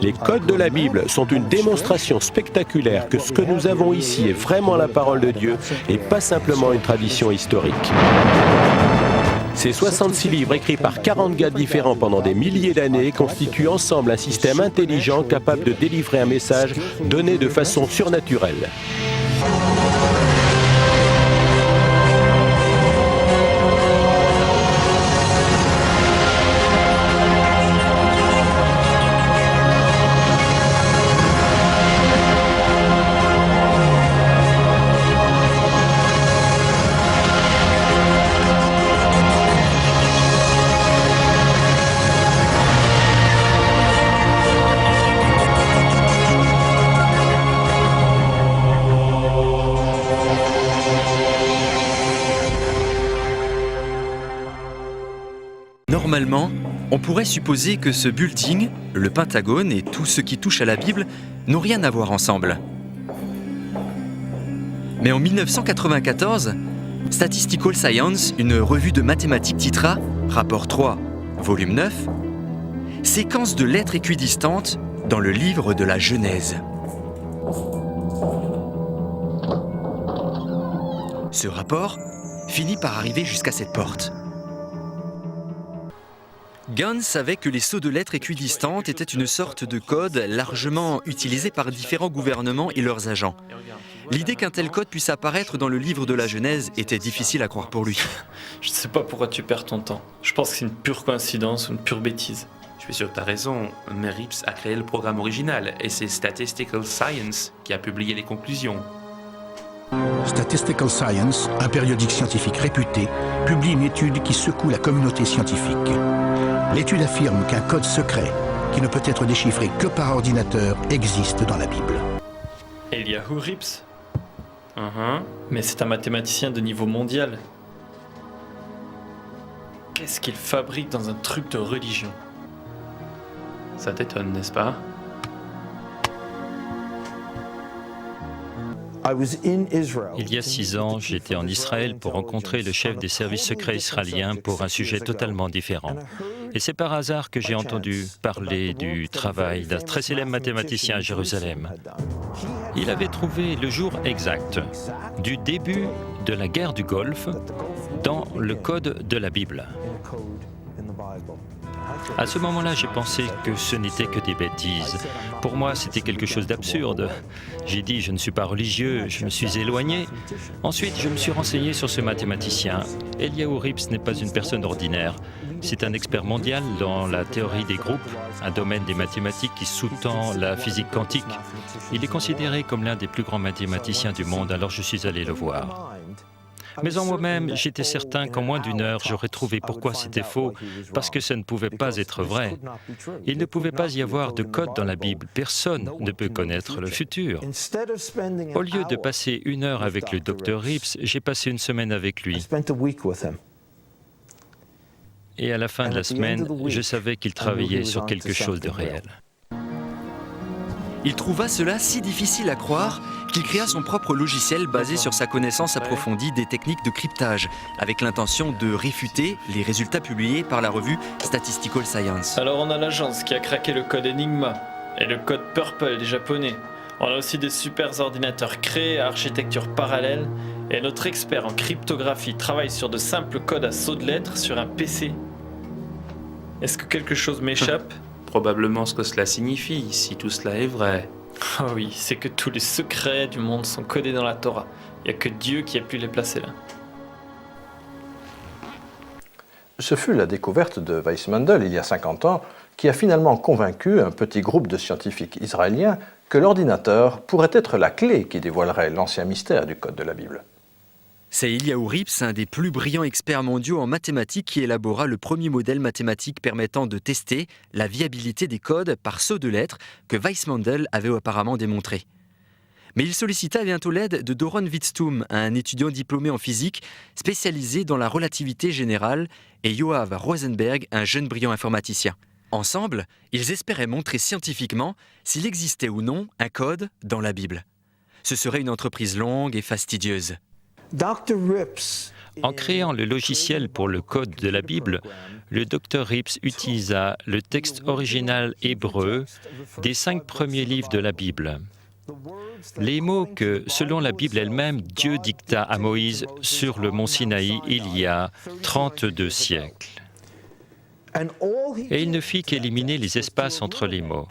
Les codes de la Bible sont une démonstration spectaculaire que ce que nous avons ici est vraiment la parole de Dieu et pas simplement une tradition historique. Ces 66 livres écrits par 40 gars différents pendant des milliers d'années constituent ensemble un système intelligent capable de délivrer un message donné de façon surnaturelle. Normalement, on pourrait supposer que ce bulletin, le Pentagone et tout ce qui touche à la Bible n'ont rien à voir ensemble. Mais en 1994, Statistical Science, une revue de mathématiques titra Rapport 3, volume 9, séquence de lettres équidistantes dans le livre de la Genèse. Ce rapport finit par arriver jusqu'à cette porte. Gunn savait que les sceaux de lettres équidistantes étaient une sorte de code largement utilisé par différents gouvernements et leurs agents. L'idée qu'un tel code puisse apparaître dans le livre de la Genèse était difficile à croire pour lui. Je ne sais pas pourquoi tu perds ton temps. Je pense que c'est une pure coïncidence ou une pure bêtise. Je suis sûr que tu as raison, mais Rips a créé le programme original et c'est Statistical Science qui a publié les conclusions. Statistical Science, un périodique scientifique réputé, publie une étude qui secoue la communauté scientifique. L'étude affirme qu'un code secret, qui ne peut être déchiffré que par ordinateur, existe dans la Bible. Eliyahu Rips. Mais c'est un mathématicien de niveau mondial. Qu'est-ce qu'il fabrique dans un truc de religion? Ça t'étonne, n'est-ce pas? Il y a 6 ans, j'étais en Israël pour rencontrer le chef des services secrets israéliens pour un sujet totalement différent. Et c'est par hasard que j'ai entendu parler du travail d'un très célèbre mathématicien à Jérusalem. Il avait trouvé le jour exact du début de la guerre du Golfe dans le code de la Bible. À ce moment-là, j'ai pensé que ce n'était que des bêtises. Pour moi, c'était quelque chose d'absurde. J'ai dit, je ne suis pas religieux, je me suis éloigné. Ensuite, je me suis renseigné sur ce mathématicien. Eliyahu Rips n'est pas une personne ordinaire. C'est un expert mondial dans la théorie des groupes, un domaine des mathématiques qui sous-tend la physique quantique. Il est considéré comme l'un des plus grands mathématiciens du monde, alors je suis allé le voir. Mais en moi-même, j'étais certain qu'en moins d'1 heure, j'aurais trouvé pourquoi c'était faux, parce que ça ne pouvait pas être vrai. Il ne pouvait pas y avoir de code dans la Bible. Personne ne peut connaître le futur. Au lieu de passer 1 heure avec le Dr Rips, j'ai passé 1 semaine avec lui. Et à la fin de la semaine, je savais qu'il travaillait sur quelque chose de réel. Il trouva cela si difficile à croire qu'il créa son propre logiciel basé sur sa connaissance approfondie des techniques de cryptage, avec l'intention de réfuter les résultats publiés par la revue Statistical Science. Alors on a l'agence qui a craqué le code Enigma et le code Purple des Japonais. On a aussi des super ordinateurs créés à architecture parallèle et notre expert en cryptographie travaille sur de simples codes à sceaux de lettres sur un PC. Est-ce que quelque chose m'échappe? Probablement ce que cela signifie, si tout cela est vrai. Oh oui, c'est que tous les secrets du monde sont codés dans la Torah. Il n'y a que Dieu qui a pu les placer là. Ce fut la découverte de Weissmandl il y a 50 ans qui a finalement convaincu un petit groupe de scientifiques israéliens que l'ordinateur pourrait être la clé qui dévoilerait l'ancien mystère du code de la Bible. C'est Eliyahu Rips, un des plus brillants experts mondiaux en mathématiques, qui élabora le premier modèle mathématique permettant de tester la viabilité des codes par saut de lettres que Weissmandl avait apparemment démontré. Mais il sollicita bientôt l'aide de Doron Witztum, un étudiant diplômé en physique spécialisé dans la relativité générale, et Yoav Rosenberg, un jeune brillant informaticien. Ensemble, ils espéraient montrer scientifiquement s'il existait ou non un code dans la Bible. Ce serait une entreprise longue et fastidieuse. En créant le logiciel pour le code de la Bible, le Dr Rips utilisa le texte original hébreu des 5 premiers livres de la Bible. Les mots que, selon la Bible elle-même, Dieu dicta à Moïse sur le mont Sinaï il y a 32 siècles. Et il ne fit qu'éliminer les espaces entre les mots,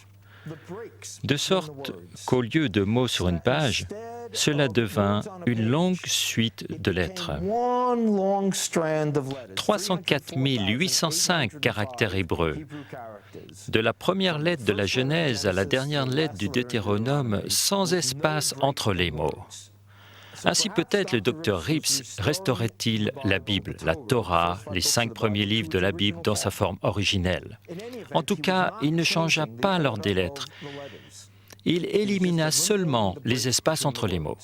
de sorte qu'au lieu de mots sur une page, cela devint une longue suite de lettres. 304 805 caractères hébreux. De la première lettre de la Genèse à la dernière lettre du Deutéronome, sans espace entre les mots. Ainsi peut-être le Dr Rips restaurait-il la Bible, la Torah, les 5 premiers livres de la Bible dans sa forme originelle. En tout cas, il ne changea pas l'ordre des lettres. Il élimina seulement les espaces entre les mots.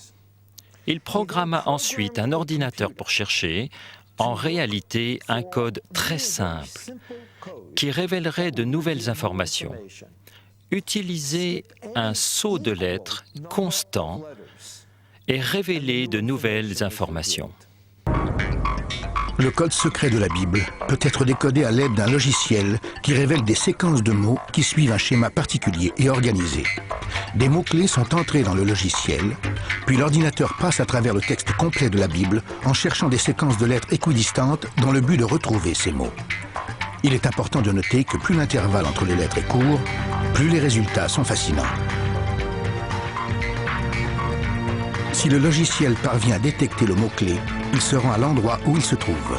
Il programma ensuite un ordinateur pour chercher, en réalité, un code très simple qui révélerait de nouvelles informations. Utiliser un saut de lettres constant et révéler de nouvelles informations. Le code secret de la Bible peut être décodé à l'aide d'un logiciel qui révèle des séquences de mots qui suivent un schéma particulier et organisé. Des mots-clés sont entrés dans le logiciel, puis l'ordinateur passe à travers le texte complet de la Bible en cherchant des séquences de lettres équidistantes dans le but de retrouver ces mots. Il est important de noter que plus l'intervalle entre les lettres est court, plus les résultats sont fascinants. Si le logiciel parvient à détecter le mot-clé, il se rend à l'endroit où il se trouve.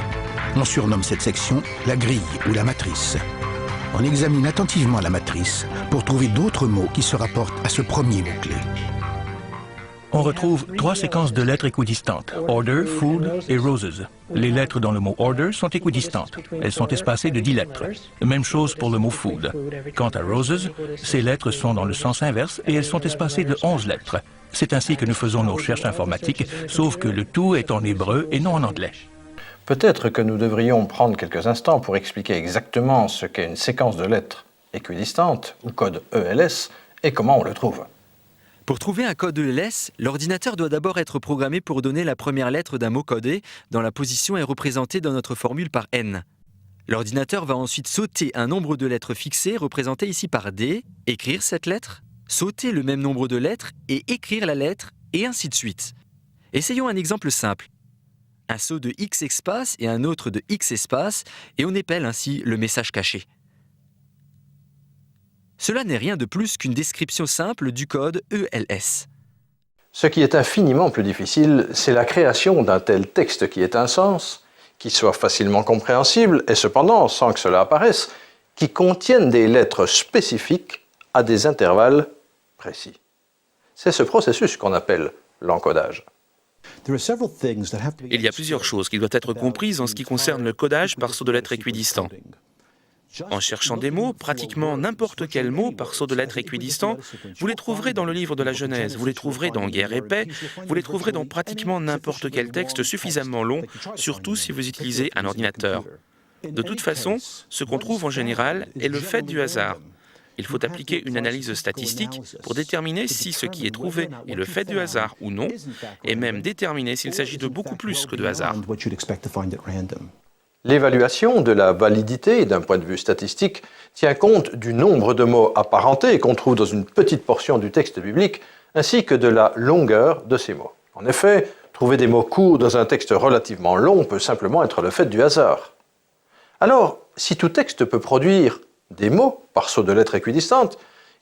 On surnomme cette section la grille ou la matrice. On examine attentivement la matrice pour trouver d'autres mots qui se rapportent à ce premier mot-clé. On retrouve 3 séquences de lettres équidistantes, order, food et roses. Les lettres dans le mot order sont équidistantes. Elles sont espacées de 10 lettres. Même chose pour le mot food. Quant à roses, ces lettres sont dans le sens inverse et elles sont espacées de 11 lettres. C'est ainsi que nous faisons nos recherches informatiques, sauf que le tout est en hébreu et non en anglais. Peut-être que nous devrions prendre quelques instants pour expliquer exactement ce qu'est une séquence de lettres équidistantes, ou code ELS, et comment on le trouve. Pour trouver un code ELS, l'ordinateur doit d'abord être programmé pour donner la première lettre d'un mot codé, dont la position est représentée dans notre formule par n. L'ordinateur va ensuite sauter un nombre de lettres fixées, représenté ici par D, écrire cette lettre, sauter le même nombre de lettres et écrire la lettre, et ainsi de suite. Essayons un exemple simple. Un saut de X espace et un autre de X espace, et on épelle ainsi le message caché. Cela n'est rien de plus qu'une description simple du code ELS. Ce qui est infiniment plus difficile, c'est la création d'un tel texte qui ait un sens, qui soit facilement compréhensible et cependant, sans que cela apparaisse, qui contienne des lettres spécifiques à des intervalles précis. C'est ce processus qu'on appelle l'encodage. Il y a plusieurs choses qui doivent être comprises en ce qui concerne le codage par saut de lettres équidistant. En cherchant des mots, pratiquement n'importe quel mot par saut de lettres équidistant, vous les trouverez dans le livre de la Genèse, vous les trouverez dans Guerre et paix, vous les trouverez dans pratiquement n'importe quel texte suffisamment long, surtout si vous utilisez un ordinateur. De toute façon, ce qu'on trouve en général est le fait du hasard. Il faut appliquer une analyse statistique pour déterminer si ce qui est trouvé est le fait du hasard ou non, et même déterminer s'il s'agit de beaucoup plus que de hasard. L'évaluation de la validité d'un point de vue statistique tient compte du nombre de mots apparentés qu'on trouve dans une petite portion du texte biblique, ainsi que de la longueur de ces mots. En effet, trouver des mots courts dans un texte relativement long peut simplement être le fait du hasard. Alors, si tout texte peut produire des mots par saut de lettres équidistantes,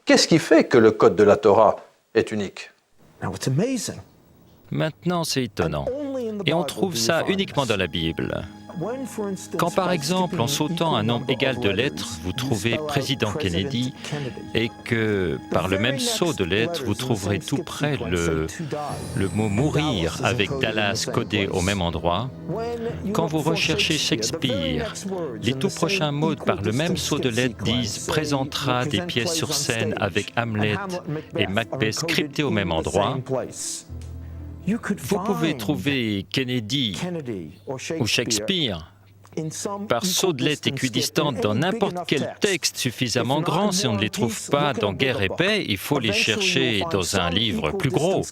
qu'est-ce qui fait que le code de la Torah est unique? Maintenant, c'est étonnant. Et on trouve ça uniquement dans la Bible. Quand par exemple, en sautant un nombre égal de lettres, vous trouvez président Kennedy et que par le même saut de lettres, vous trouverez tout près le mot mourir avec Dallas codé au même endroit, quand vous recherchez Shakespeare, les tout prochains mots par le même saut de lettres disent présentera des pièces sur scène avec Hamlet et Macbeth scriptés au même endroit. Vous pouvez trouver Kennedy ou Shakespeare par saut de lettres équidistantes dans n'importe quel texte suffisamment grand. Si on ne les trouve pas dans Guerre et Paix, il faut les chercher dans un livre plus gros.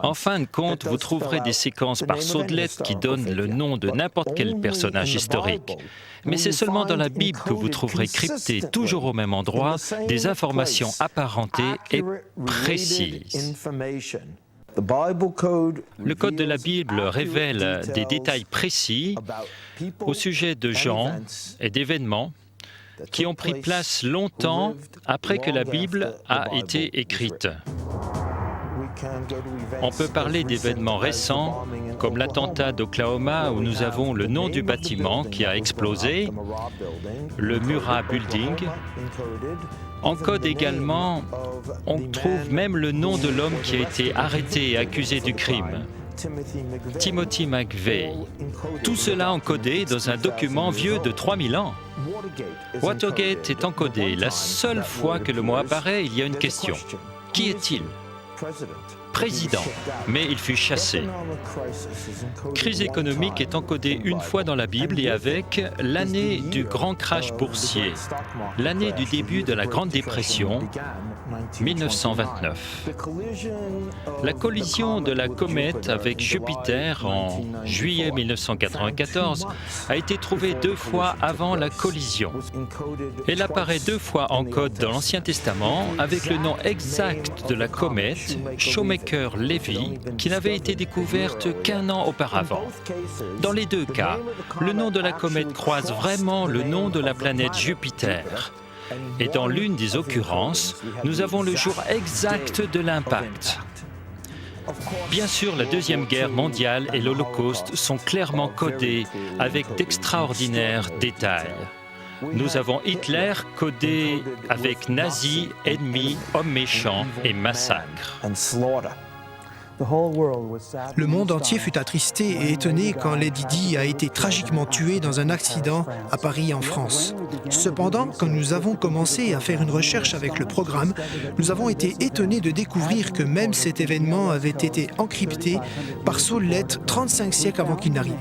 En fin de compte, vous trouverez des séquences par saut de lettres qui donnent le nom de n'importe quel personnage historique. Mais c'est seulement dans la Bible que vous trouverez cryptées, toujours au même endroit, des informations apparentées et précises. Le code de la Bible révèle des détails précis au sujet de gens et d'événements qui ont pris place longtemps après que la Bible a été écrite. On peut parler d'événements récents, comme l'attentat d'Oklahoma où nous avons le nom du bâtiment qui a explosé, le Murrah Building. En code également, on trouve même le nom de l'homme qui a été arrêté et accusé du crime, Timothy McVeigh. Tout cela encodé dans un document vieux de 3000 ans. Watergate est encodé. La seule fois que le mot apparaît, il y a une question. Qui est-il ? Président, mais il fut chassé. Crise économique est encodée une fois dans la Bible et avec l'année du grand crash boursier, l'année du début de la Grande Dépression, 1929. La collision de la comète avec Jupiter en juillet 1994 a été trouvée 2 fois avant la collision. Elle apparaît 2 fois en code dans l'Ancien Testament avec le nom exact de la comète, Shoemaker-Levy, qui n'avait été découverte qu'1 an auparavant. Dans les 2 cas, le nom de la comète croise vraiment le nom de la planète Jupiter. Et dans l'une des occurrences, nous avons le jour exact de l'impact. Bien sûr, la Deuxième Guerre mondiale et l'Holocauste sont clairement codés avec d'extraordinaires détails. Nous avons Hitler codé avec nazis, ennemis, hommes méchants et massacres. Le monde entier fut attristé et étonné quand Lady Di a été tragiquement tuée dans un accident à Paris, en France. Cependant, quand nous avons commencé à faire une recherche avec le programme, nous avons été étonnés de découvrir que même cet événement avait été encrypté par saut de lettres 35 siècles avant qu'il n'arrive.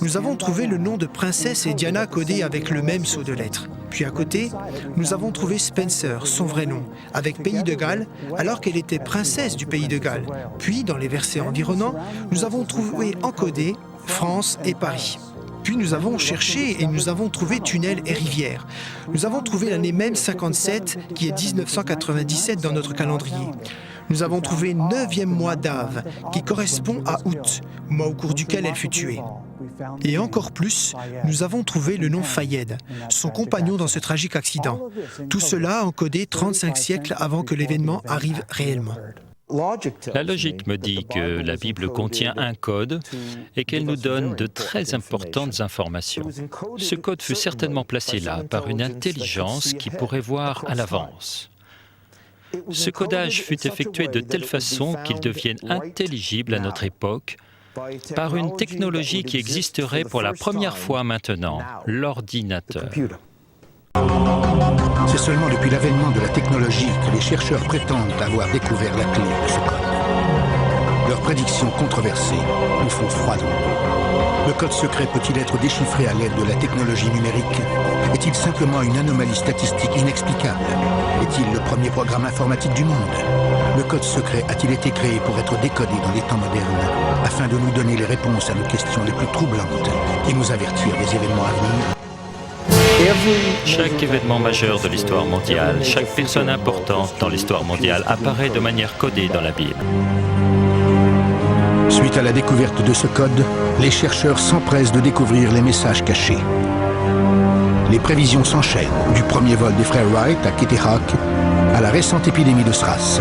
Nous avons trouvé le nom de Princesse et Diana codé avec le même saut de lettres. Puis à côté, nous avons trouvé Spencer, son vrai nom, avec Pays de Galles, alors qu'elle était princesse du Pays de Galles. Puis, dans les versets environnants, nous avons trouvé encodé France et Paris. Puis nous avons cherché et nous avons trouvé tunnel et rivière. Nous avons trouvé l'année même 57, qui est 1997 dans notre calendrier. Nous avons trouvé 9e mois d'Ave, qui correspond à août, mois au cours duquel elle fut tuée. Et encore plus, nous avons trouvé le nom Fayed, son compagnon dans ce tragique accident. Tout cela encodé 35 siècles avant que l'événement arrive réellement. La logique me dit que la Bible contient un code et qu'elle nous donne de très importantes informations. Ce code fut certainement placé là par une intelligence qui pourrait voir à l'avance. Ce codage fut effectué de telle façon qu'il devienne intelligible à notre époque par une technologie qui existerait pour la première fois maintenant, l'ordinateur. C'est seulement depuis l'avènement de la technologie que les chercheurs prétendent avoir découvert la clé de ce code. Leurs prédictions controversées nous font froid dans le dos. Le code secret peut-il être déchiffré à l'aide de la technologie numérique? Est-il simplement une anomalie statistique inexplicable? Est-il le premier programme informatique du monde? Le code secret a-t-il été créé pour être décodé dans les temps modernes, afin de nous donner les réponses à nos questions les plus troublantes et nous avertir des événements à venir? Chaque événement majeur de l'histoire mondiale, chaque personne importante dans l'histoire mondiale apparaît de manière codée dans la Bible. Suite à la découverte de ce code, les chercheurs s'empressent de découvrir les messages cachés. Les prévisions s'enchaînent, du premier vol des frères Wright à Kitty Hawk à la récente épidémie de SRAS.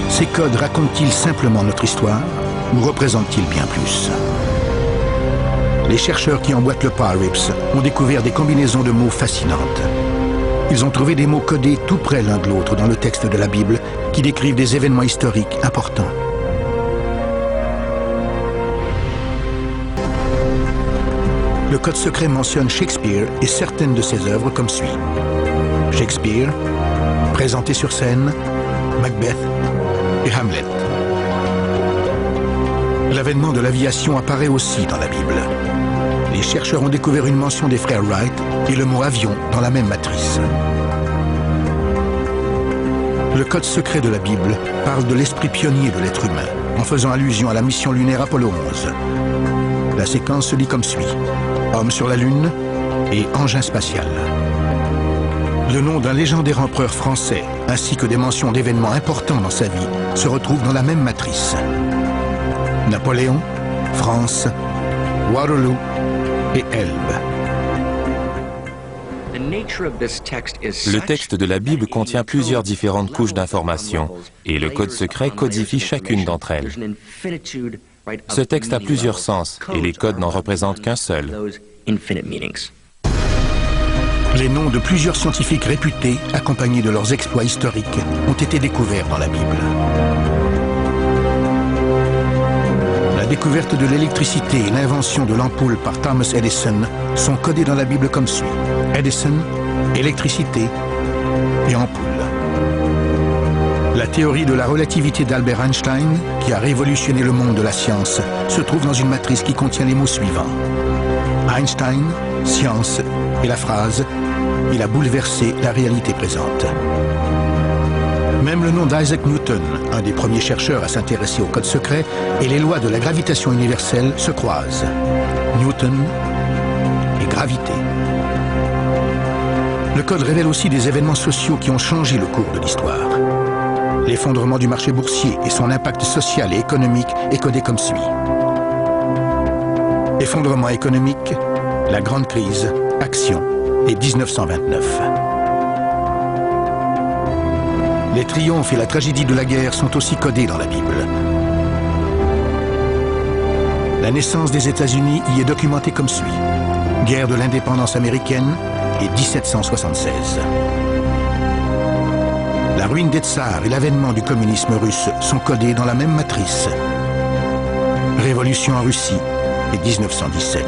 Ces codes racontent-ils simplement notre histoire ou représentent-ils bien plus? Les chercheurs qui emboîtent le pas à RIPS ont découvert des combinaisons de mots fascinantes. Ils ont trouvé des mots codés tout près l'un de l'autre dans le texte de la Bible qui décrivent des événements historiques importants. Le code secret mentionne Shakespeare et certaines de ses œuvres comme suit. Shakespeare, présenté sur scène, Macbeth et Hamlet. L'avènement de l'aviation apparaît aussi dans la Bible. Les chercheurs ont découvert une mention des frères Wright et le mot avion dans la même matrice. Le code secret de la Bible parle de l'esprit pionnier de l'être humain, en faisant allusion à la mission lunaire Apollo 11. La séquence se lit comme suit. Homme sur la Lune et engin spatial. Le nom d'un légendaire empereur français, ainsi que des mentions d'événements importants dans sa vie, se retrouvent dans la même matrice. Napoléon, France, Waterloo et Elbe. Le texte de la Bible contient plusieurs différentes couches d'informations et le code secret codifie chacune d'entre elles. Ce texte a plusieurs sens et les codes n'en représentent qu'un seul. Les noms de plusieurs scientifiques réputés, accompagnés de leurs exploits historiques, ont été découverts dans la Bible. La découverte de l'électricité et l'invention de l'ampoule par Thomas Edison sont codés dans la Bible comme suit. Edison, électricité et ampoule. La théorie de la relativité d'Albert Einstein, qui a révolutionné le monde de la science, se trouve dans une matrice qui contient les mots suivants. Einstein, science et la phrase « Il a bouleversé la réalité présente ». Même le nom d'Isaac Newton, un des premiers chercheurs à s'intéresser au code secret, et les lois de la gravitation universelle se croisent. Newton et gravité. Le code révèle aussi des événements sociaux qui ont changé le cours de l'histoire. L'effondrement du marché boursier et son impact social et économique est codé comme suit. Effondrement économique, la grande crise, action et 1929. Les triomphes et la tragédie de la guerre sont aussi codés dans la Bible. La naissance des États-Unis y est documentée comme suit. Guerre de l'indépendance américaine et 1776. La ruine des tsars et l'avènement du communisme russe sont codés dans la même matrice. Révolution en Russie et 1917.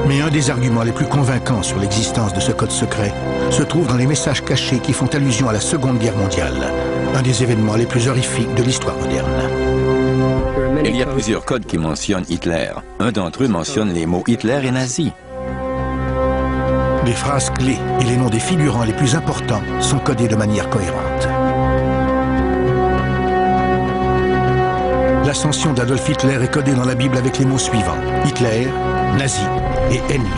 Mais un des arguments les plus convaincants sur l'existence de ce code secret se trouve dans les messages cachés qui font allusion à la Seconde Guerre mondiale, un des événements les plus horrifiques de l'histoire moderne. Il y a plusieurs codes qui mentionnent Hitler. Un d'entre eux mentionne les mots Hitler et nazi. Les phrases clés et les noms des figurants les plus importants sont codés de manière cohérente. L'ascension d'Adolf Hitler est codée dans la Bible avec les mots suivants. Hitler, nazi et ennemi.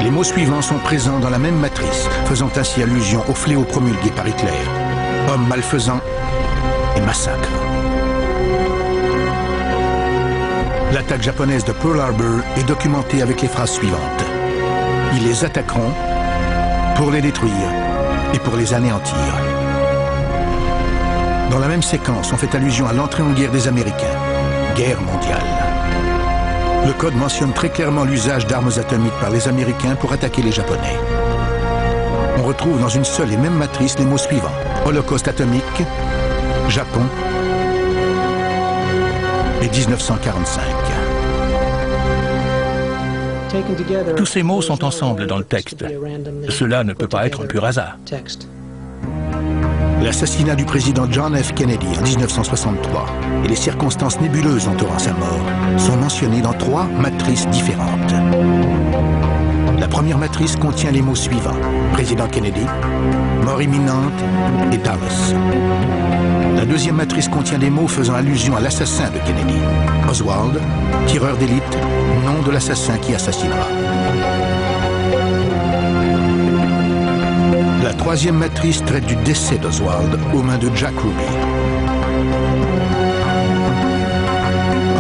Les mots suivants sont présents dans la même matrice, faisant ainsi allusion au fléau promulgué par Hitler. Homme malfaisant et massacre. L'attaque japonaise de Pearl Harbor est documentée avec les phrases suivantes. Ils les attaqueront pour les détruire et pour les anéantir. Dans la même séquence, on fait allusion à l'entrée en guerre des Américains. Guerre mondiale. Le code mentionne très clairement l'usage d'armes atomiques par les Américains pour attaquer les Japonais. On retrouve dans une seule et même matrice les mots suivants. Holocauste atomique, Japon et 1945. Tous ces mots sont ensemble dans le texte. Cela ne peut pas être un pur hasard. L'assassinat du président John F. Kennedy en 1963 et les circonstances nébuleuses entourant sa mort sont mentionnées dans 3 matrices différentes. La première matrice contient les mots suivants. Président Kennedy, mort imminente et Dallas. La deuxième matrice contient des mots faisant allusion à l'assassin de Kennedy. Oswald, tireur d'élite, nom de l'assassin qui assassinera. La troisième matrice traite du décès d'Oswald aux mains de Jack Ruby.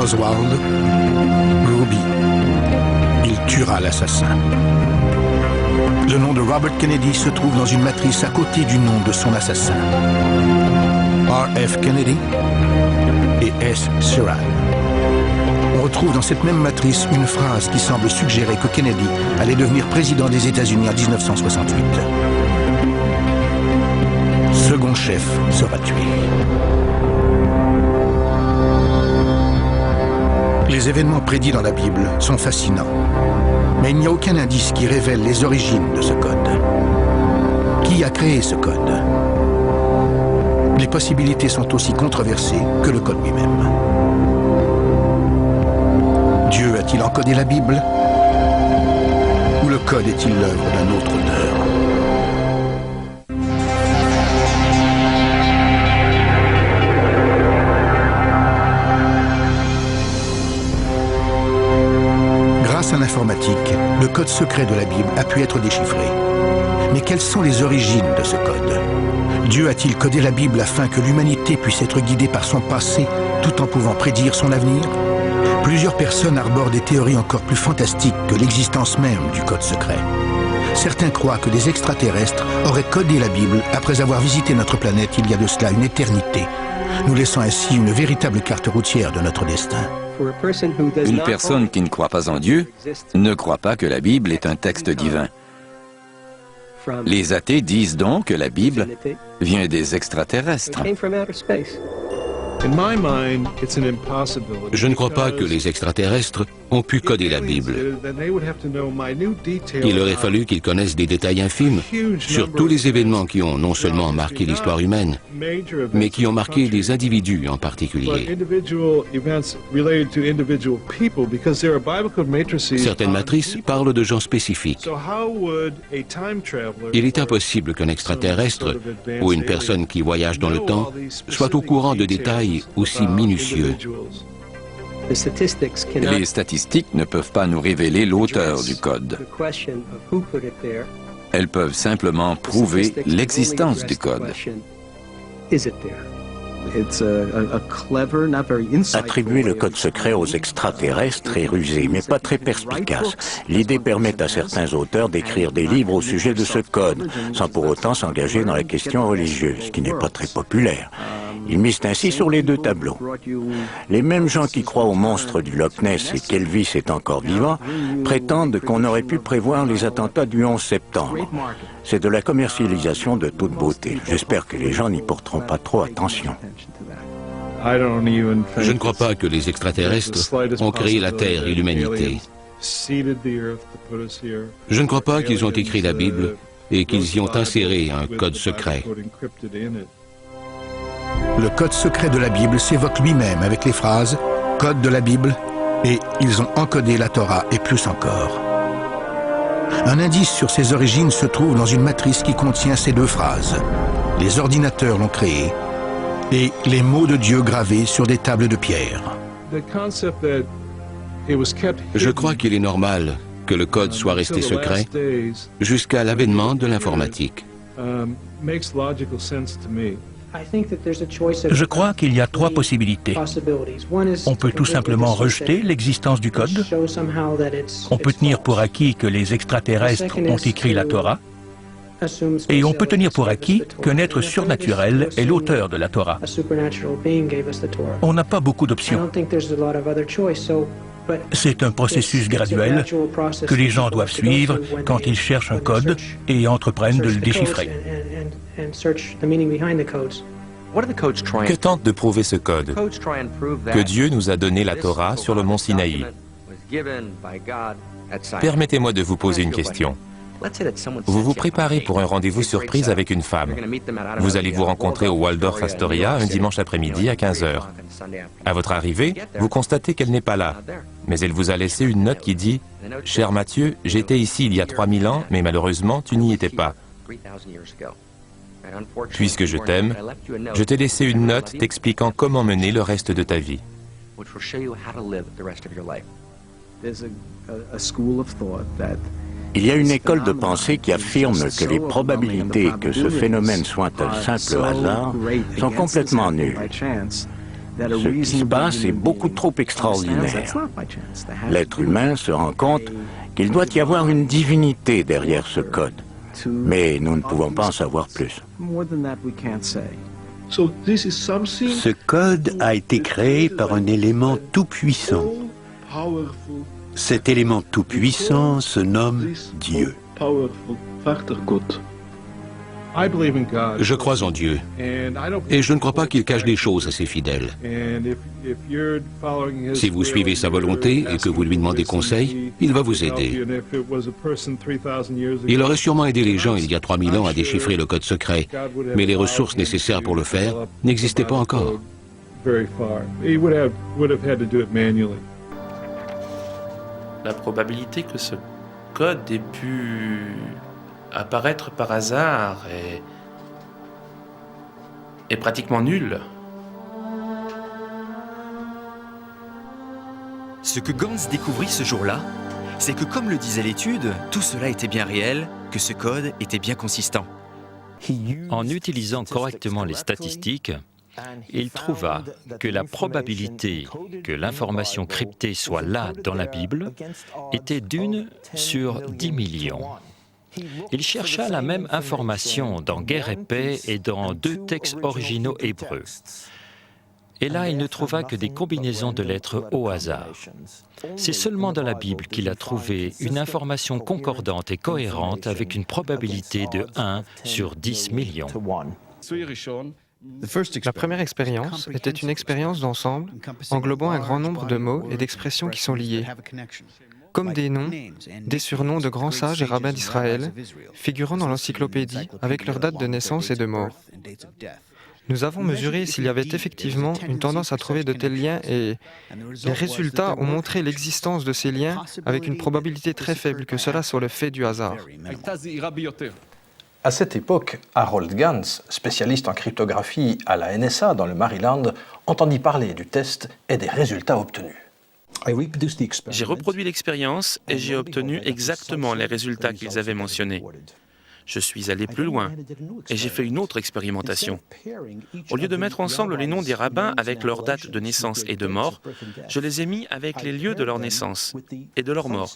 Oswald, Ruby, il tuera l'assassin. Le nom de Robert Kennedy se trouve dans une matrice à côté du nom de son assassin. R.F. Kennedy et S. Surratt. On retrouve dans cette même matrice une phrase qui semble suggérer que Kennedy allait devenir président des États-Unis en 1968. Second chef sera tué. Les événements prédits dans la Bible sont fascinants, mais il n'y a aucun indice qui révèle les origines de ce code. Qui a créé ce code? les possibilités sont aussi controversées que le code lui-même. Dieu a-t-il encodé la Bible? Ou le code est-il l'œuvre d'un autre auteur? Grâce à l'informatique, le code secret de la Bible a pu être déchiffré. Mais quelles sont les origines de ce code? Dieu a-t-il codé la Bible afin que l'humanité puisse être guidée par son passé tout en pouvant prédire son avenir? Plusieurs personnes arborent des théories encore plus fantastiques que l'existence même du code secret. Certains croient que des extraterrestres auraient codé la Bible après avoir visité notre planète il y a de cela une éternité, nous laissant ainsi une véritable carte routière de notre destin. Une personne qui ne croit pas en Dieu ne croit pas que la Bible est un texte divin. Les athées disent donc que la Bible vient des extraterrestres. Je ne crois pas que les extraterrestres ont pu coder la Bible. Il aurait fallu qu'ils connaissent des détails infimes sur tous les événements qui ont non seulement marqué l'histoire humaine, mais qui ont marqué des individus en particulier. Certaines matrices parlent de gens spécifiques. Il est impossible qu'un extraterrestre ou une personne qui voyage dans le temps soit au courant de détails aussi minutieux. Les statistiques ne peuvent pas nous révéler l'auteur du code. Elles peuvent simplement prouver l'existence du code. Attribuer le code secret aux extraterrestres est rusé, mais pas très perspicace. L'idée permet à certains auteurs d'écrire des livres au sujet de ce code, sans pour autant s'engager dans la question religieuse, ce qui n'est pas très populaire. Ils misent ainsi sur les deux tableaux. Les mêmes gens qui croient au monstre du Loch Ness et qu'Elvis est encore vivant prétendent qu'on aurait pu prévoir les attentats du 11 septembre. C'est de la commercialisation de toute beauté. J'espère que les gens n'y porteront pas trop attention. Je ne crois pas que les extraterrestres ont créé la Terre et l'humanité. Je ne crois pas qu'ils ont écrit la Bible et qu'ils y ont inséré un code secret. Le code secret de la Bible s'évoque lui-même avec les phrases « Code de la Bible » et « Ils ont encodé la Torah et plus encore ». Un indice sur ses origines se trouve dans une matrice qui contient ces deux phrases. Les ordinateurs l'ont créé et les mots de Dieu gravés sur des tables de pierre. Je crois qu'il est normal que le code soit resté secret jusqu'à l'avènement de l'informatique. Je crois qu'il y a trois possibilités. On peut tout simplement rejeter l'existence du code. On peut tenir pour acquis que les extraterrestres ont écrit la Torah. Et on peut tenir pour acquis qu'un être surnaturel est l'auteur de la Torah. On n'a pas beaucoup d'options. C'est un processus graduel que les gens doivent suivre quand ils cherchent un code et entreprennent de le déchiffrer. Que tente de prouver ce code? Que Dieu nous a donné la Torah sur le mont Sinaï. Permettez-moi de vous poser une question. Vous vous préparez pour un rendez-vous surprise avec une femme. Vous allez vous rencontrer au Waldorf Astoria un dimanche après-midi à 15 h. À votre arrivée, vous constatez qu'elle n'est pas là. Mais elle vous a laissé une note qui dit « Cher Mathieu, j'étais ici il y a 3000 ans, mais malheureusement, tu n'y étais pas. Puisque je t'aime, je t'ai laissé une note t'expliquant comment mener le reste de ta vie. » Il y a une école de pensée qui affirme que les probabilités que ce phénomène soit un simple hasard sont complètement nulles. Ce qui se passe est beaucoup trop extraordinaire. L'être humain se rend compte qu'il doit y avoir une divinité derrière ce code, mais nous ne pouvons pas en savoir plus. Ce code a été créé par un élément tout-puissant. Cet élément tout-puissant se nomme Dieu. Je crois en Dieu. Et je ne crois pas qu'il cache des choses à ses fidèles. Si vous suivez sa volonté et que vous lui demandez conseil, il va vous aider. Il aurait sûrement aidé les gens il y a 3000 ans à déchiffrer le code secret, mais les ressources nécessaires pour le faire n'existaient pas encore. La probabilité que ce code ait pu apparaître par hasard est pratiquement nulle. Ce que Gans découvrit ce jour-là, c'est que comme le disait l'étude, tout cela était bien réel, que ce code était bien consistant. En utilisant correctement les statistiques, il trouva que la probabilité que l'information cryptée soit là dans la Bible était d'1 sur 10 millions. Il chercha la même information dans Guerre et paix et dans 2 textes originaux hébreux. Et là, il ne trouva que des combinaisons de lettres au hasard. C'est seulement dans la Bible qu'il a trouvé une information concordante et cohérente avec une probabilité de 1 sur 10 millions. La première expérience était une expérience d'ensemble englobant un grand nombre de mots et d'expressions qui sont liés, comme des noms, des surnoms de grands sages et rabbins d'Israël, figurant dans l'encyclopédie avec leur date de naissance et de mort. Nous avons mesuré s'il y avait effectivement une tendance à trouver de tels liens et les résultats ont montré l'existence de ces liens avec une probabilité très faible que cela soit le fait du hasard. À cette époque, Harold Gans, spécialiste en cryptographie à la NSA dans le Maryland, entendit parler du test et des résultats obtenus. J'ai reproduit l'expérience et j'ai obtenu exactement les résultats qu'ils avaient mentionnés. Je suis allé plus loin et j'ai fait une autre expérimentation. Au lieu de mettre ensemble les noms des rabbins avec leur date de naissance et de mort, je les ai mis avec les lieux de leur naissance et de leur mort.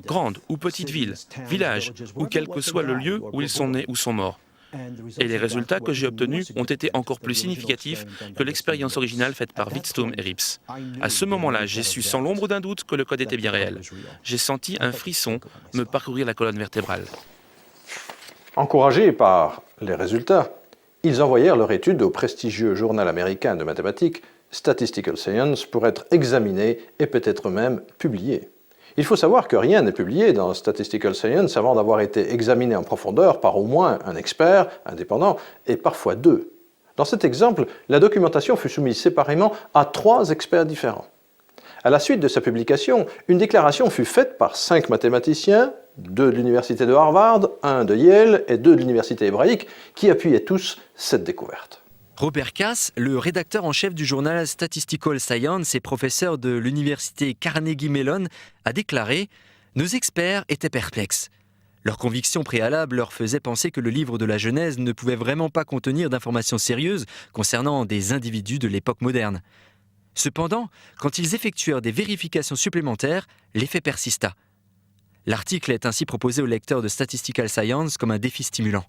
Grande ou petite ville, village ou quel que soit le lieu où ils sont nés ou sont morts. Et les résultats que j'ai obtenus ont été encore plus significatifs que l'expérience originale faite par Wittstoom et Rips. À ce moment-là, j'ai su sans l'ombre d'un doute que le code était bien réel. J'ai senti un frisson me parcourir la colonne vertébrale. Encouragés par les résultats, ils envoyèrent leur étude au prestigieux journal américain de mathématiques Statistical Science pour être examinée et peut-être même publiée. Il faut savoir que rien n'est publié dans Statistical Science avant d'avoir été examiné en profondeur par au moins un expert indépendant et parfois 2. Dans cet exemple, la documentation fut soumise séparément à 3 experts différents. À la suite de sa publication, une déclaration fut faite par 5 mathématiciens, 2 de l'université de Harvard, 1 de Yale et 2 de l'université hébraïque, qui appuyaient tous cette découverte. Robert Cass, le rédacteur en chef du journal Statistical Science et professeur de l'université Carnegie Mellon, a déclaré « Nos experts étaient perplexes. Leurs convictions préalables leur faisaient penser que le livre de la Genèse ne pouvait vraiment pas contenir d'informations sérieuses concernant des individus de l'époque moderne. Cependant, quand ils effectuèrent des vérifications supplémentaires, l'effet persista. L'article est ainsi proposé aux lecteurs de Statistical Science comme un défi stimulant.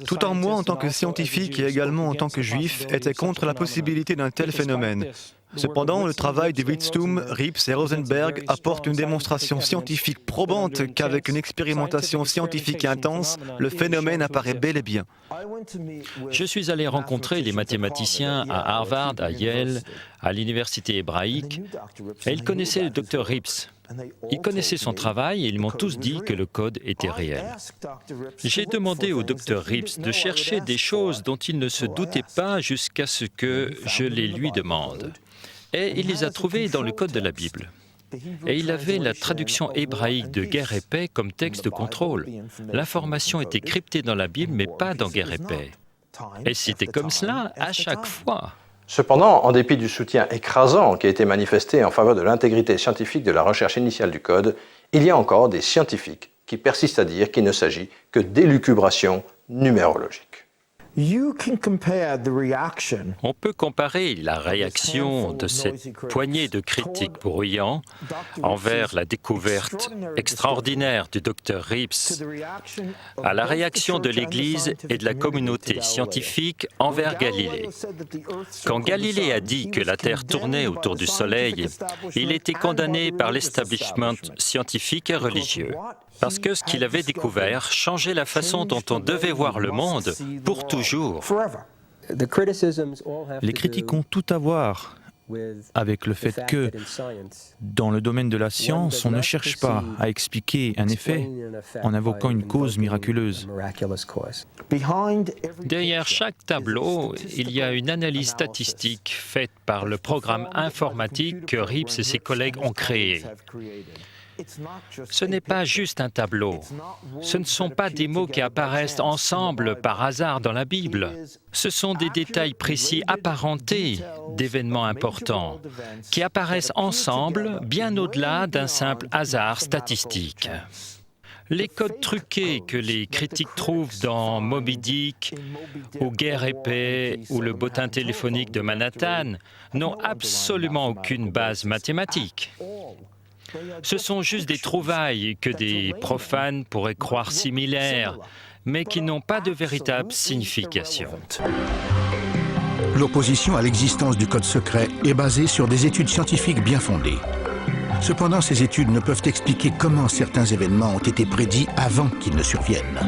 Tout en moi, en tant que scientifique et également en tant que juif, était contre la possibilité d'un tel phénomène. Cependant, le travail de Wittstoom, Rips et Rosenberg apporte une démonstration scientifique probante qu'avec une expérimentation scientifique intense, le phénomène apparaît bel et bien. Je suis allé rencontrer les mathématiciens à Harvard, à Yale, à l'université hébraïque, et ils connaissaient le Dr Rips. Ils connaissaient son travail et ils m'ont tous dit que le code était réel. J'ai demandé au Dr Rips de chercher des choses dont il ne se doutait pas jusqu'à ce que je les lui demande. Et il les a trouvées dans le code de la Bible. Et il avait la traduction hébraïque de Guerre et paix comme texte de contrôle. L'information était cryptée dans la Bible, mais pas dans Guerre et paix. Et c'était comme cela à chaque fois. Cependant, en dépit du soutien écrasant qui a été manifesté en faveur de l'intégrité scientifique de la recherche initiale du code, il y a encore des scientifiques qui persistent à dire qu'il ne s'agit que d'élucubrations numérologiques. On peut comparer la réaction de cette poignée de critiques bruyants envers la découverte extraordinaire du Dr Rips à la réaction de l'Église et de la communauté scientifique envers Galilée. Quand Galilée a dit que la Terre tournait autour du Soleil, il était condamné par l'establishment scientifique et religieux, parce que ce qu'il avait découvert changeait la façon dont on devait voir le monde pour toujours. Les critiques ont tout à voir avec le fait que, dans le domaine de la science, on ne cherche pas à expliquer un effet en invoquant une cause miraculeuse. Derrière chaque tableau, il y a une analyse statistique faite par le programme informatique que Rips et ses collègues ont créé. Ce n'est pas juste un tableau. Ce ne sont pas des mots qui apparaissent ensemble par hasard dans la Bible. Ce sont des détails précis apparentés d'événements importants qui apparaissent ensemble bien au-delà d'un simple hasard statistique. Les codes truqués que les critiques trouvent dans Moby Dick, ou Guerre et paix, ou le bottin téléphonique de Manhattan n'ont absolument aucune base mathématique. Ce sont juste des trouvailles que des profanes pourraient croire similaires, mais qui n'ont pas de véritable signification. L'opposition à l'existence du code secret est basée sur des études scientifiques bien fondées. Cependant, ces études ne peuvent expliquer comment certains événements ont été prédits avant qu'ils ne surviennent.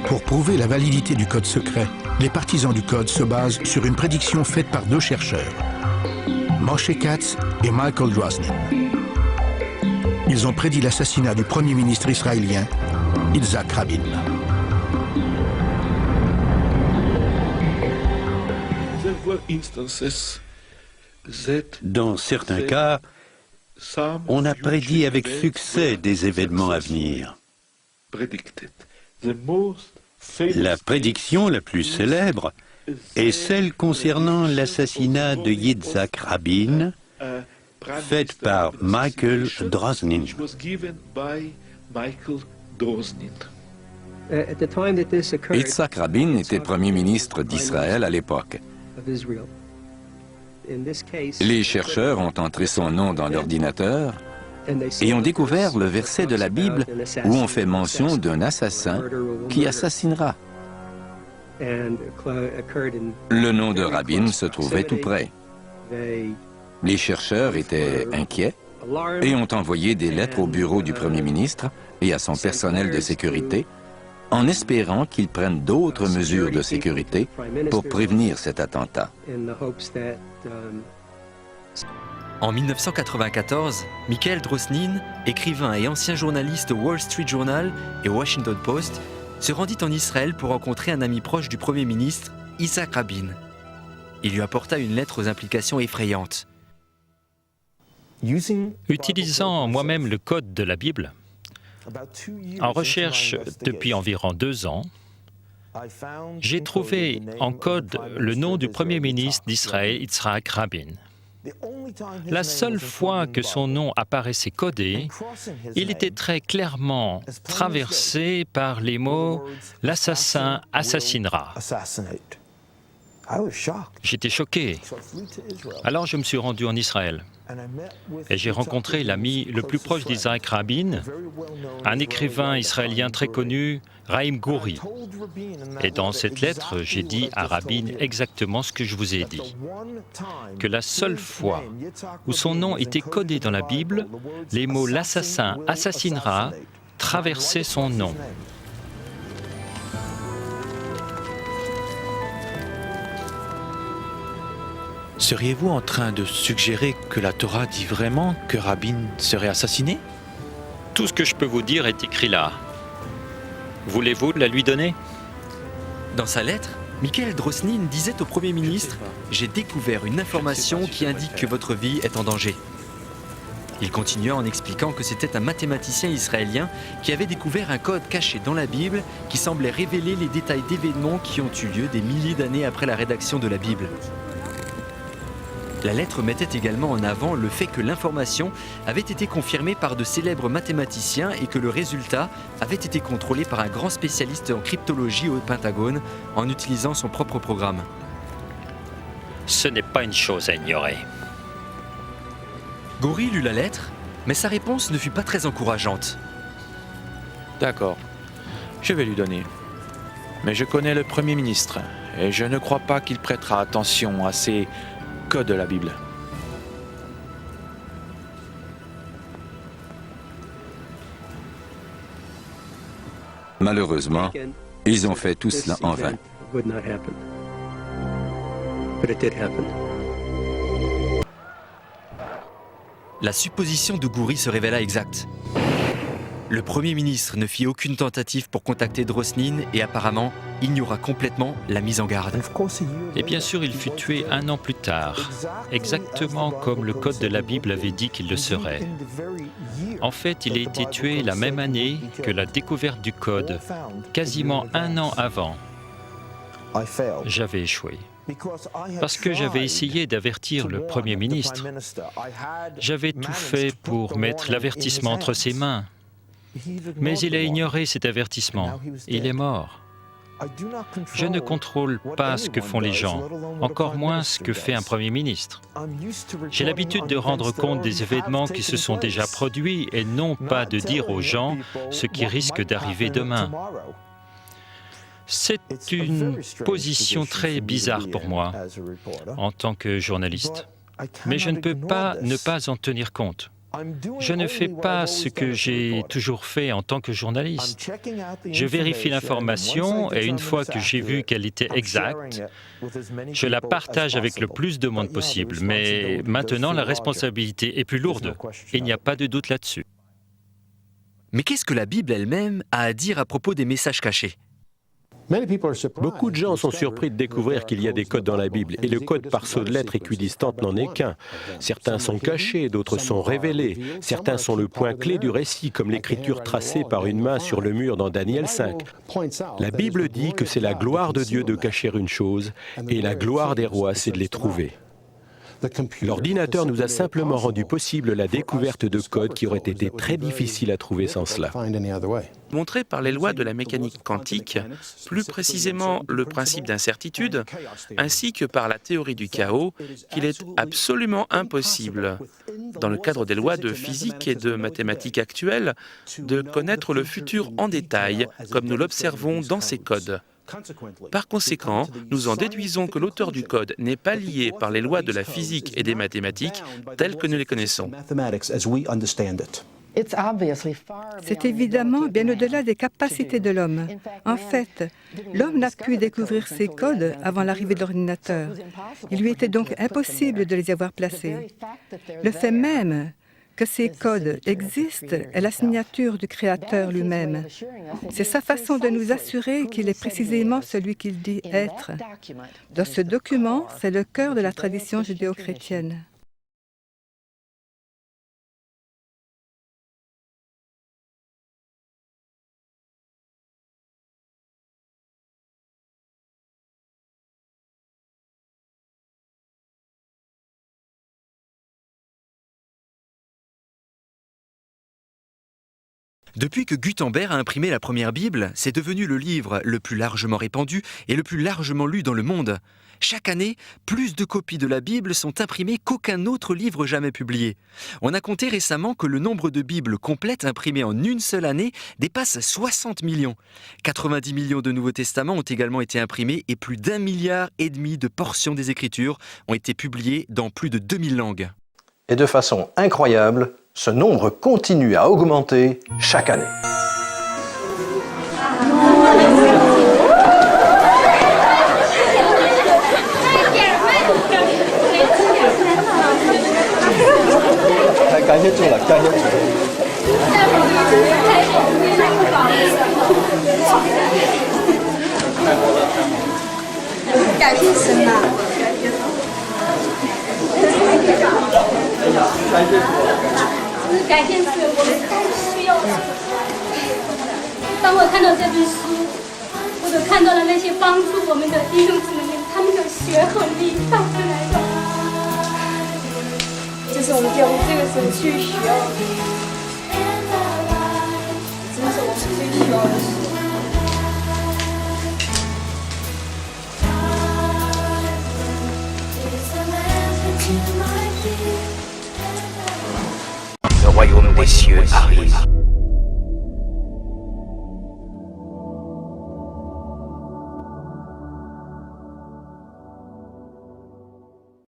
Pour prouver la validité du code secret, les partisans du code se basent sur une prédiction faite par deux chercheurs, Moshe Katz et Michael Drosnin. Ils ont prédit l'assassinat du premier ministre israélien, Yitzhak Rabin. Dans certains cas, on a prédit avec succès des événements à venir. La prédiction la plus célèbre est celle concernant l'assassinat de Yitzhak Rabin, faite par Michael Drosnin. Yitzhak Rabin était Premier ministre d'Israël à l'époque. Les chercheurs ont entré son nom dans l'ordinateur et ont découvert le verset de la Bible où on fait mention d'un assassin qui assassinera. Le nom de Rabin se trouvait tout près. Les chercheurs étaient inquiets et ont envoyé des lettres au bureau du Premier ministre et à son personnel de sécurité en espérant qu'ils prennent d'autres mesures de sécurité pour prévenir cet attentat. En 1994, Michael Drosnin, écrivain et ancien journaliste au Wall Street Journal et au Washington Post, se rendit en Israël pour rencontrer un ami proche du Premier ministre, Yitzhak Rabin. Il lui apporta une lettre aux implications effrayantes. Utilisant moi-même le code de la Bible, en recherche depuis environ 2 ans, j'ai trouvé en code le nom du Premier ministre d'Israël, Yitzhak Rabin. La seule fois que son nom apparaissait codé, il était très clairement traversé par les mots « l'assassin assassinera ». J'étais choqué. Alors je me suis rendu en Israël et j'ai rencontré l'ami le plus proche d'Yitzhak Rabin, un écrivain israélien très connu, Raïm Gouri. Et dans cette lettre, j'ai dit à Rabin exactement ce que je vous ai dit. Que la seule fois où son nom était codé dans la Bible, les mots « l'assassin assassinera » traversaient son nom. Seriez-vous en train de suggérer que la Torah dit vraiment que Rabin serait assassiné? Tout ce que je peux vous dire est écrit là. Voulez-vous la lui donner? Dans sa lettre, Michael Drosnin disait au Premier ministre « J'ai découvert une information qui indique que votre vie est en danger ». Il continua en expliquant que c'était un mathématicien israélien qui avait découvert un code caché dans la Bible qui semblait révéler les détails d'événements qui ont eu lieu des milliers d'années après la rédaction de la Bible. La lettre mettait également en avant le fait que l'information avait été confirmée par de célèbres mathématiciens et que le résultat avait été contrôlé par un grand spécialiste en cryptologie au Pentagone en utilisant son propre programme. Ce n'est pas une chose à ignorer. Gori lut la lettre, mais sa réponse ne fut pas très encourageante. D'accord, je vais lui donner. Mais je connais le Premier ministre et je ne crois pas qu'il prêtera attention à ces codes de la Bible. Malheureusement, ils ont fait tout cela en vain. La supposition de Gori se révéla exacte. Le Premier ministre ne fit aucune tentative pour contacter Drosnin et apparemment ignora complètement la mise en garde. Et bien sûr, il fut tué 1 an plus tard, exactement comme le code de la Bible avait dit qu'il le serait. En fait, il a été tué la même année que la découverte du code, quasiment 1 an avant. J'avais échoué. Parce que j'avais essayé d'avertir le Premier ministre. J'avais tout fait pour mettre l'avertissement entre ses mains. Mais il a ignoré cet avertissement. Il est mort. Je ne contrôle pas ce que font les gens, encore moins ce que fait un Premier ministre. J'ai l'habitude de rendre compte des événements qui se sont déjà produits et non pas de dire aux gens ce qui risque d'arriver demain. C'est une position très bizarre pour moi en tant que journaliste. Mais je ne peux pas ne pas en tenir compte. Je ne fais pas ce que j'ai toujours fait en tant que journaliste. Je vérifie l'information et une fois que j'ai vu qu'elle était exacte, je la partage avec le plus de monde possible. Mais maintenant, la responsabilité est plus lourde. Il n'y a pas de doute là-dessus. Mais qu'est-ce que la Bible elle-même a à dire à propos des messages cachés ? Beaucoup de gens sont surpris de découvrir qu'il y a des codes dans la Bible, et le code par saut de lettres équidistantes n'en est qu'un. Certains sont cachés, d'autres sont révélés. Certains sont le point clé du récit, comme l'écriture tracée par une main sur le mur dans Daniel 5. La Bible dit que c'est la gloire de Dieu de cacher une chose, et la gloire des rois, c'est de les trouver. L'ordinateur nous a simplement rendu possible la découverte de codes qui auraient été très difficiles à trouver sans cela. Montré par les lois de la mécanique quantique, plus précisément le principe d'incertitude, ainsi que par la théorie du chaos, qu'il est absolument impossible, dans le cadre des lois de physique et de mathématiques actuelles, de connaître le futur en détail, comme nous l'observons dans ces codes. Par conséquent, nous en déduisons que l'auteur du code n'est pas lié par les lois de la physique et des mathématiques telles que nous les connaissons. C'est évidemment bien au-delà des capacités de l'homme. En fait, l'homme n'a pu découvrir ces codes avant l'arrivée de l'ordinateur. Il lui était donc impossible de les y avoir placés. Le fait même que ces codes existent est la signature du Créateur lui-même. C'est sa façon de nous assurer qu'il est précisément celui qu'il dit être. Dans ce document, c'est le cœur de la tradition judéo-chrétienne. Depuis que Gutenberg a imprimé la première Bible, c'est devenu le livre le plus largement répandu et le plus largement lu dans le monde. Chaque année, plus de copies de la Bible sont imprimées qu'aucun autre livre jamais publié. On a compté récemment que le nombre de Bibles complètes imprimées en une seule année dépasse 60 millions. 90 millions de Nouveaux Testaments ont également été imprimés et plus d'1,5 milliard de portions des Écritures ont été publiées dans plus de 2000 langues. Et de façon incroyable, ce nombre continue à augmenter chaque année. 是我们教会这个时候最需要的，这是我们最需要的时候。Le royaume des cieux arrive.